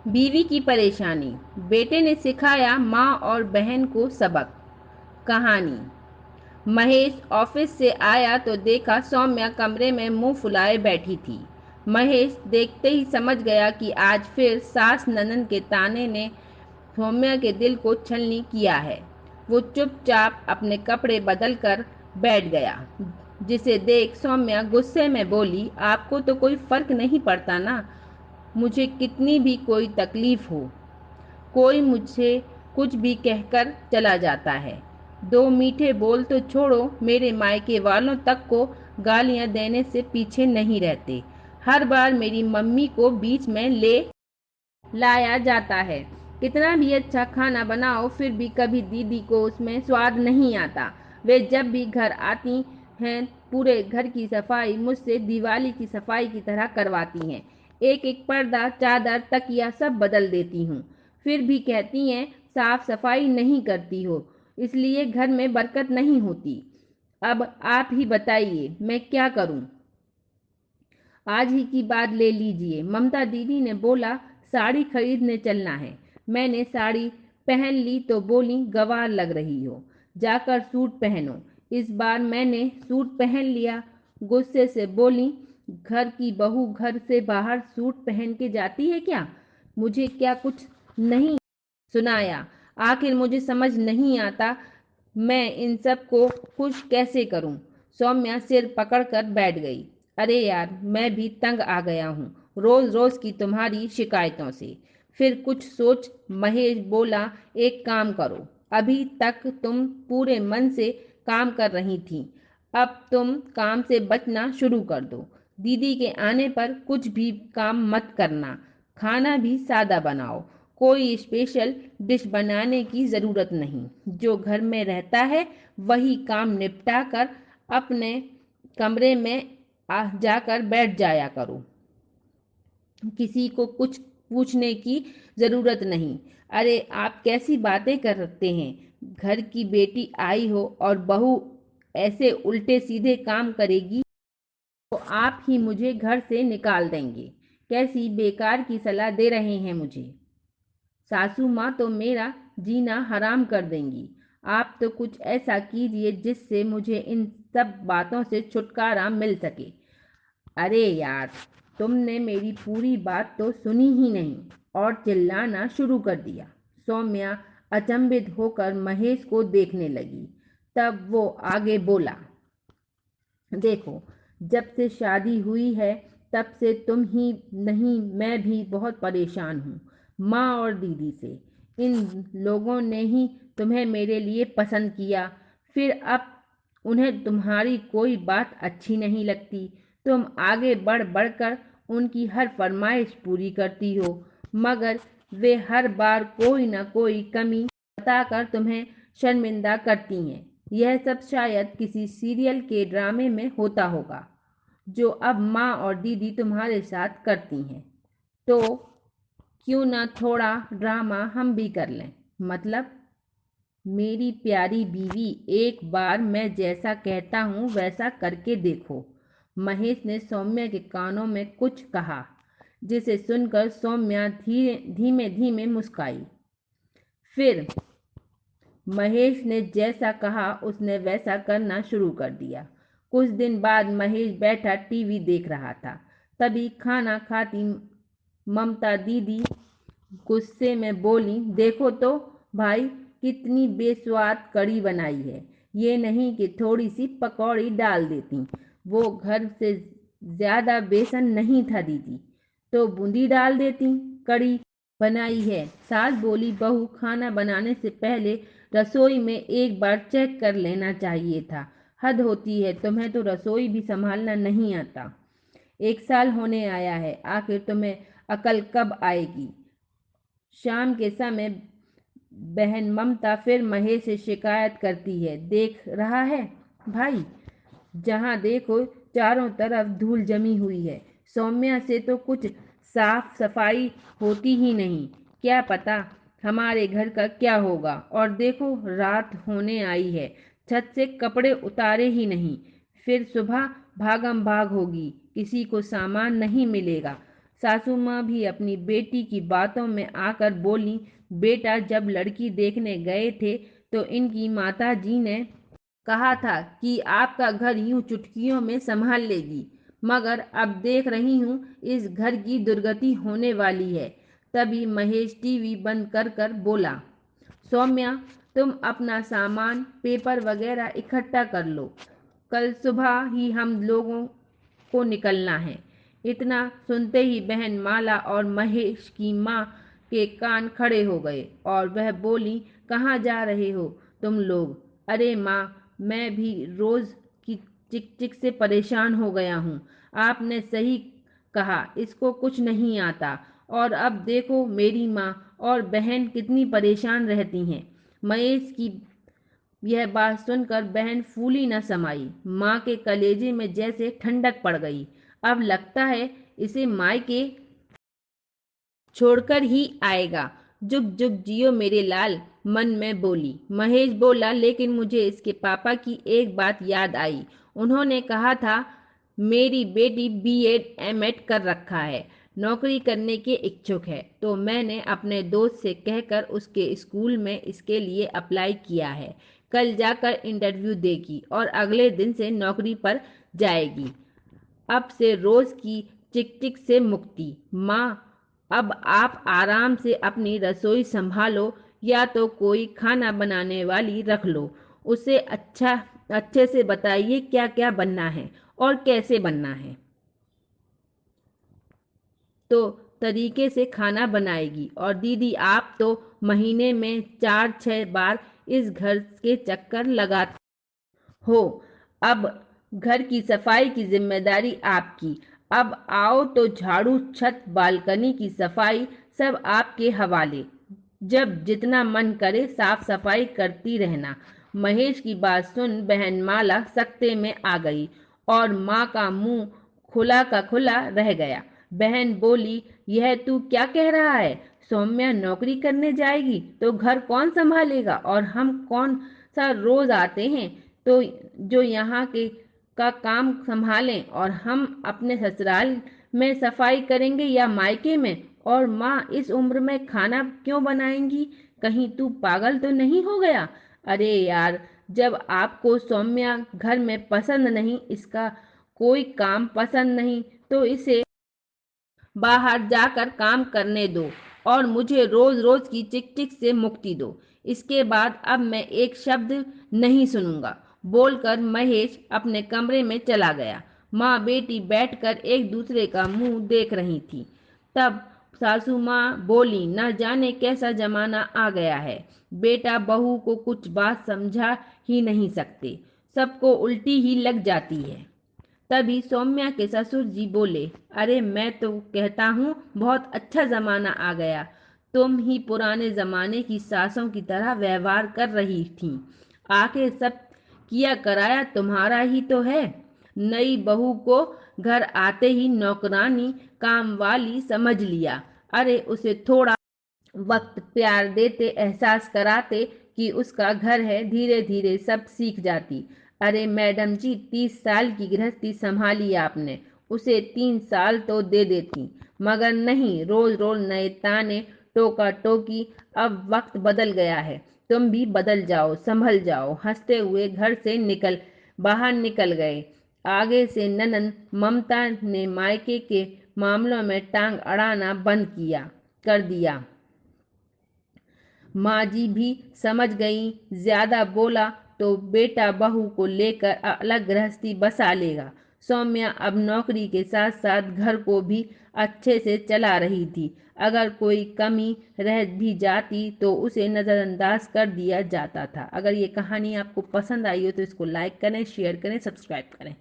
बीवी की परेशानी। बेटे ने सिखाया माँ और बहन को सबक। कहानी। महेश ऑफिस से आया तो देखा सौम्या कमरे में मुंह फुलाए बैठी थी। महेश देखते ही समझ गया कि आज फिर सास ननद के ताने ने सौम्या के दिल को छलनी किया है। वो चुपचाप अपने कपड़े बदल कर बैठ गया, जिसे देख सौम्या गुस्से में बोली, आपको तो कोई फर्क नहीं पड़ता ना, मुझे कितनी भी कोई तकलीफ हो, कोई मुझसे कुछ भी कहकर चला जाता है। दो मीठे बोल तो छोड़ो, मेरे मायके वालों तक को गालियां देने से पीछे नहीं रहते। हर बार मेरी मम्मी को बीच में ले लाया जाता है। कितना भी अच्छा खाना बनाओ फिर भी कभी दीदी को उसमें स्वाद नहीं आता। वे जब भी घर आती हैं पूरे घर की सफाई मुझसे दिवाली की सफाई की तरह करवाती हैं। एक एक पर्दा, चादर, तकिया सब बदल देती हूँ। फिर भी कहती हैं साफ सफाई नहीं करती हो, इसलिए घर में बरकत नहीं होती। अब आप ही बताइए मैं क्या करूं? आज ही की बात ले लीजिए, ममता दीदी ने बोला साड़ी खरीदने चलना है। मैंने साड़ी पहन ली तो बोली गंवार लग रही हो, जाकर सूट पहनो। इस बार मैंने सूट पहन लिया। गुस्से से बोली, घर की बहू घर से बाहर सूट पहन के जाती है क्या? मुझे क्या कुछ नहीं सुनाया? आखिर मुझे समझ नहीं आता मैं इन सब को खुश कैसे करूं? सौम्या सिर पकड़कर बैठ गई। अरे यार, मैं भी तंग आ गया हूँ रोज रोज की तुम्हारी शिकायतों से। फिर कुछ सोच महेश बोला, एक काम करो, अभी तक तुम पूरे मन से काम कर रही थी, अब तुम काम से बचना शुरू कर दो। दीदी के आने पर कुछ भी काम मत करना, खाना भी सादा बनाओ, कोई स्पेशल डिश बनाने की ज़रूरत नहीं। जो घर में रहता है वही काम निपटा कर अपने कमरे में जाकर बैठ जाया करो। किसी को कुछ पूछने की ज़रूरत नहीं। अरे आप कैसी बातें करते हैं? घर की बेटी आई हो और बहू ऐसे उल्टे सीधे काम करेगी तो आप ही मुझे घर से निकाल देंगे। कैसी बेकार की सलाह दे रहे हैं मुझे? सासू माँ तो मेरा जीना हराम कर देंगी। आप तो कुछ ऐसा कीजिए जिससे मुझे इन सब बातों से छुटकारा मिल सके। अरे यार, तुमने मेरी पूरी बात तो सुनी ही नहीं और चिल्लाना शुरू कर दिया। सौम्या अचंभित होकर महेश को देखने लगी। तब वो आगे बोला, देखो, जब से शादी हुई है तब से तुम ही नहीं मैं भी बहुत परेशान हूँ, माँ और दीदी से। इन लोगों ने ही तुम्हें मेरे लिए पसंद किया, फिर अब उन्हें तुम्हारी कोई बात अच्छी नहीं लगती। तुम आगे बढ़ बढ़कर उनकी हर फरमाइश पूरी करती हो, मगर वे हर बार कोई ना कोई कमी बताकर तुम्हें शर्मिंदा करती हैं। यह सब शायद किसी सीरियल के ड्रामे में होता होगा, जो अब माँ और दीदी तुम्हारे साथ करती हैं। तो क्यों ना थोड़ा ड्रामा हम भी कर लें? मतलब? मेरी प्यारी बीवी, एक बार मैं जैसा कहता हूँ वैसा करके देखो। महेश ने सौम्या के कानों में कुछ कहा, जिसे सुनकर सौम्या धीरे धीमे धीमे मुस्काई। फिर महेश ने जैसा कहा उसने वैसा करना शुरू कर दिया। कुछ दिन बाद महेश बैठा टीवी देख रहा था। तभी खाना खाती ममता दीदी गुस्से में बोली, देखो तो भाई, कितनी बेस्वाद कड़ी बनाई है। ये नहीं कि थोड़ी सी पकौड़ी डाल देती, वो घर से ज्यादा बेसन नहीं था दीदी, तो बूंदी डाल देती। कड़ी बनाई है। सास बोली, बहू खाना बनाने से पहले रसोई में एक बार चेक कर लेना चाहिए था। हद होती है, तुम्हें तो रसोई भी संभालना नहीं आता। 1 साल होने आया है, आखिर तुम्हें अकल कब आएगी? शाम के समय बहन ममता फिर महेश से शिकायत करती है, देख रहा है भाई, जहाँ देखो चारों तरफ धूल जमी हुई है। सौम्या से तो कुछ साफ सफाई होती ही नहीं। क्या पता हमारे घर का क्या होगा। और देखो, रात होने आई है, छत से कपड़े उतारे ही नहीं। फिर सुबह भागम भाग होगी, किसी को सामान नहीं मिलेगा। सासू माँ भी अपनी बेटी की बातों में आकर बोली, बेटा जब लड़की देखने गए थे तो इनकी माता जी ने कहा था कि आपका घर यूं चुटकियों में संभाल लेगी, मगर अब देख रही हूं इस घर की दुर्गति होने वाली है। तभी महेश टीवी बंद कर कर बोला, सौम्या तुम अपना सामान पेपर वगैरह इकट्ठा कर लो, कल सुबह ही हम लोगों को निकलना है। इतना सुनते ही बहन माला और महेश की माँ के कान खड़े हो गए और वह बोली, कहाँ जा रहे हो तुम लोग? अरे माँ, मैं भी रोज की चिक चिक से परेशान हो गया हूँ। आपने सही कहा, इसको कुछ नहीं आता। और अब देखो मेरी माँ और बहन कितनी परेशान रहती हैं। महेश की यह बात सुनकर बहन फूली न समाई। माँ के कलेजे में जैसे ठंडक पड़ गई। अब लगता है इसे मायके छोड़कर ही आएगा। जुग जुग जियो मेरे लाल, मन में बोली। महेश बोला, लेकिन मुझे इसके पापा की एक बात याद आई। उन्होंने कहा था मेरी बेटी बीएड एमएड कर रखा है, नौकरी करने के इच्छुक है, तो मैंने अपने दोस्त से कहकर उसके स्कूल में इसके लिए अप्लाई किया है। कल जाकर इंटरव्यू देगी और अगले दिन से नौकरी पर जाएगी। अब से रोज की चिक चिक से मुक्ति। माँ, अब आप आराम से अपनी रसोई संभालो या तो कोई खाना बनाने वाली रख लो। उसे अच्छे से बताइए क्या क्या बनना है और कैसे बनना है, तो तरीके से खाना बनाएगी। और दीदी आप तो महीने में 4-6 बार इस घर के चक्कर लगाते हो। अब घर की सफाई की जिम्मेदारी आपकी। अब आओ तो झाड़ू, छत, बालकनी की सफाई सब आपके हवाले। जब जितना मन करे साफ सफाई करती रहना। महेश की बात सुन बहन माला सकते में आ गई और माँ का मुंह खुला का खुला रह गया। बहन बोली, यह तू क्या कह रहा है? सौम्या नौकरी करने जाएगी तो घर कौन संभालेगा? और हम कौन सा रोज आते हैं तो जो यहाँ के का काम संभालें, और हम अपने ससुराल में सफाई करेंगे या मायके में? और माँ इस उम्र में खाना क्यों बनाएंगी? कहीं तू पागल तो नहीं हो गया? अरे यार, जब आपको सौम्या घर में पसंद नहीं, इसका कोई काम पसंद नहीं, तो इसे बाहर जाकर काम करने दो और मुझे रोज रोज की चिक चिक से मुक्ति दो। इसके बाद अब मैं एक शब्द नहीं सुनूंगा, बोलकर महेश अपने कमरे में चला गया। माँ बेटी बैठकर एक दूसरे का मुंह देख रही थी। तब सासू माँ बोली, न जाने कैसा जमाना आ गया है, बेटा बहू को कुछ बात समझा ही नहीं सकते, सबको उल्टी ही लग जाती है। तभी सौम्या के ससुर जी बोले, अरे मैं तो कहता हूँ बहुत अच्छा जमाना आ गया। तुम ही पुराने जमाने की सासों की तरह व्यवहार कर रही थी। आखिर सब किया कराया तुम्हारा ही तो है। नई बहू को घर आते ही नौकरानी काम वाली समझ लिया। अरे उसे थोड़ा वक्त प्यार देते, एहसास कराते कि उसका घर है, धीरे धीरे सब सीख जाती। अरे मैडम जी, 30 साल की गृहस्थी संभाली आपने, उसे 3 साल तो दे देती, मगर नहीं, रोज रोज नए ताने, टोका टोकी। अब वक्त बदल गया है, तुम भी बदल जाओ, संभल जाओ। हंसते हुए घर से बाहर निकल गए। आगे से ननंद ममता ने मायके के मामलों में टांग अड़ाना बंद कर दिया। माँ जी भी समझ गई, ज्यादा बोला तो बेटा बहू को लेकर अलग गृहस्थी बसा लेगा। सौम्या अब नौकरी के साथ साथ घर को भी अच्छे से चला रही थी। अगर कोई कमी रह भी जाती तो उसे नज़रअंदाज कर दिया जाता था। अगर ये कहानी आपको पसंद आई हो तो इसको लाइक करें, शेयर करें, सब्सक्राइब करें।